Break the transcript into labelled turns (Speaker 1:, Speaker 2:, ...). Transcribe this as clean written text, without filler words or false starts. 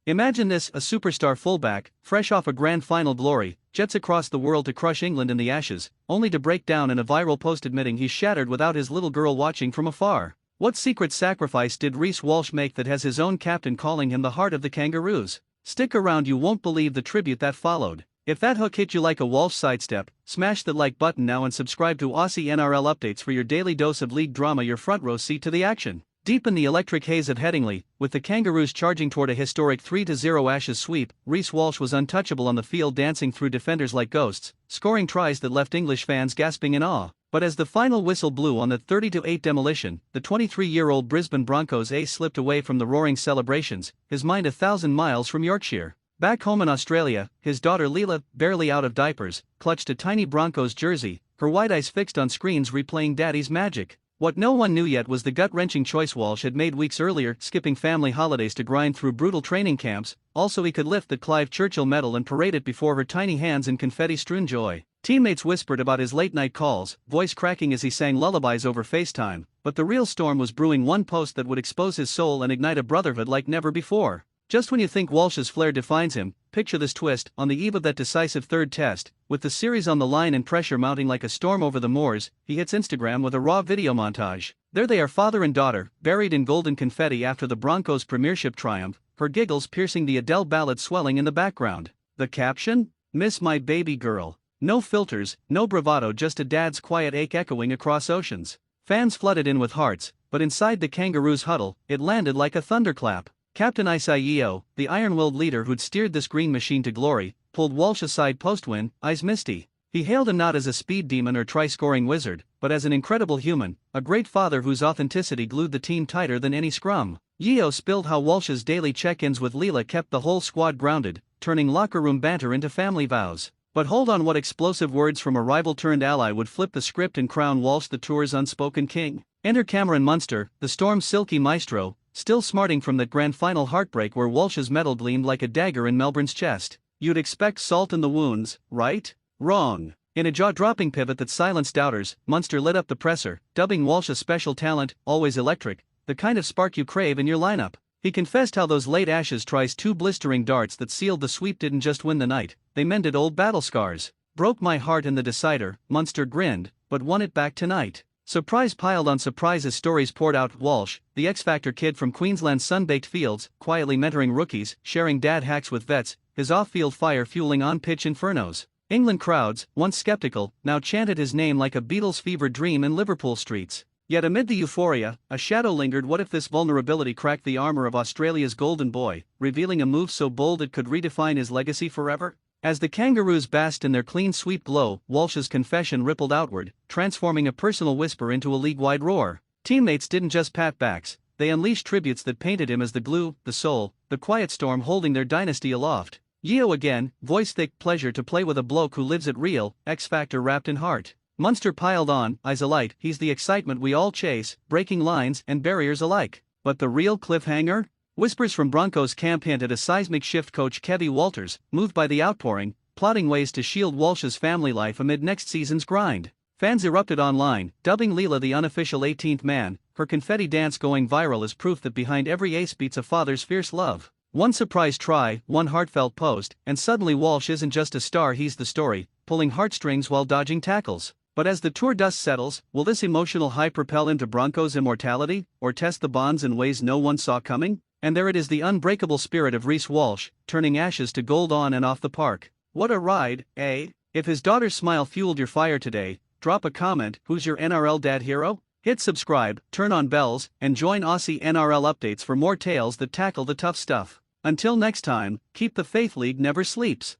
Speaker 1: Imagine this: a superstar fullback, fresh off a grand final glory, jets across the world to crush England in the Ashes, only to break down in a viral post admitting he's shattered without his little girl watching from afar. What secret sacrifice did Reece Walsh make that has his own captain calling him the heart of the Kangaroos? Stick around, you won't believe the tribute that followed. If that hook hit you like a Walsh sidestep, smash the like button now and subscribe to Aussie NRL updates for your daily dose of league drama, your front row seat to the action. Deep in the electric haze of Headingley, with the Kangaroos charging toward a historic 3-0 Ashes sweep, Reece Walsh was untouchable on the field, dancing through defenders like ghosts, scoring tries that left English fans gasping in awe. But as the final whistle blew on the 30-8 demolition, the 23-year-old Brisbane Broncos ace slipped away from the roaring celebrations, his mind 1,000 miles from Yorkshire. Back home in Australia, his daughter Leela, barely out of diapers, clutched a tiny Broncos jersey, her wide eyes fixed on screens replaying Daddy's magic. What no one knew yet was the gut-wrenching choice Walsh had made weeks earlier, skipping family holidays to grind through brutal training camps. Also, he could lift the Clive Churchill medal and parade it before her tiny hands in confetti-strewn joy. Teammates whispered about his late-night calls, voice cracking as he sang lullabies over FaceTime, but the real storm was brewing: one post that would expose his soul and ignite a brotherhood like never before. Just when you think Walsh's flair defines him, picture this twist: on the eve of that decisive third test, with the series on the line and pressure mounting like a storm over the moors, he hits Instagram with a raw video montage. There they are, father and daughter, buried in golden confetti after the Broncos' premiership triumph, her giggles piercing the Adele ballad swelling in the background. The caption? "Miss my baby girl." No filters, no bravado, just a dad's quiet ache echoing across oceans. Fans flooded in with hearts, but inside the Kangaroos huddle, it landed like a thunderclap. Captain Yeo, the iron-willed leader who'd steered this green machine to glory, pulled Walsh aside post-win, eyes misty. He hailed him not as a speed demon or try-scoring wizard, but as an incredible human, a great father whose authenticity glued the team tighter than any scrum. Yeo spilled how Walsh's daily check-ins with Leela kept the whole squad grounded, turning locker-room banter into family vows. But hold on, what explosive words from a rival-turned-ally would flip the script and crown Walsh the tour's unspoken king? Enter Cameron Munster, the Storm's silky maestro, still smarting from that grand final heartbreak where Walsh's medal gleamed like a dagger in Melbourne's chest. You'd expect salt in the wounds, right? Wrong. In a jaw-dropping pivot that silenced doubters, Munster lit up the presser, dubbing Walsh a special talent, always electric, the kind of spark you crave in your lineup. He confessed how those late Ashes tries, two blistering darts that sealed the sweep, didn't just win the night, they mended old battle scars. "Broke my heart in the decider," Munster grinned, "but won it back tonight." Surprise piled on surprise as stories poured out. Walsh, the X-Factor kid from Queensland's sun-baked fields, quietly mentoring rookies, sharing dad hacks with vets, his off-field fire fueling on-pitch infernos. England crowds, once skeptical, now chanted his name like a Beatles fever dream in Liverpool streets. Yet amid the euphoria, a shadow lingered. What if this vulnerability cracked the armor of Australia's golden boy, revealing a move so bold it could redefine his legacy forever? As the Kangaroos basked in their clean sweep glow, Walsh's confession rippled outward, transforming a personal whisper into a league-wide roar. Teammates didn't just pat backs, they unleashed tributes that painted him as the glue, the soul, the quiet storm holding their dynasty aloft. Yeo again, voice thick: "Pleasure to play with a bloke who lives it real, X-Factor wrapped in heart." Munster piled on, eyes alight: "He's the excitement we all chase, breaking lines and barriers alike." But the real cliffhanger? Whispers from Broncos camp hint at a seismic shift. Coach Kevy Walters, moved by the outpouring, plotting ways to shield Walsh's family life amid next season's grind. Fans erupted online, dubbing Leela the unofficial 18th man, her confetti dance going viral as proof that behind every ace beats a father's fierce love. One surprise try, one heartfelt post, and suddenly Walsh isn't just a star, he's the story, pulling heartstrings while dodging tackles. But as the tour dust settles, will this emotional high propel him to Broncos immortality, or test the bonds in ways no one saw coming? And there it is, the unbreakable spirit of Reece Walsh, turning ashes to gold on and off the park. What a ride, eh? If his daughter's smile fueled your fire today, drop a comment. Who's your NRL dad hero? Hit subscribe, turn on bells, and join Aussie NRL updates for more tales that tackle the tough stuff. Until next time, keep the faith, league never sleeps.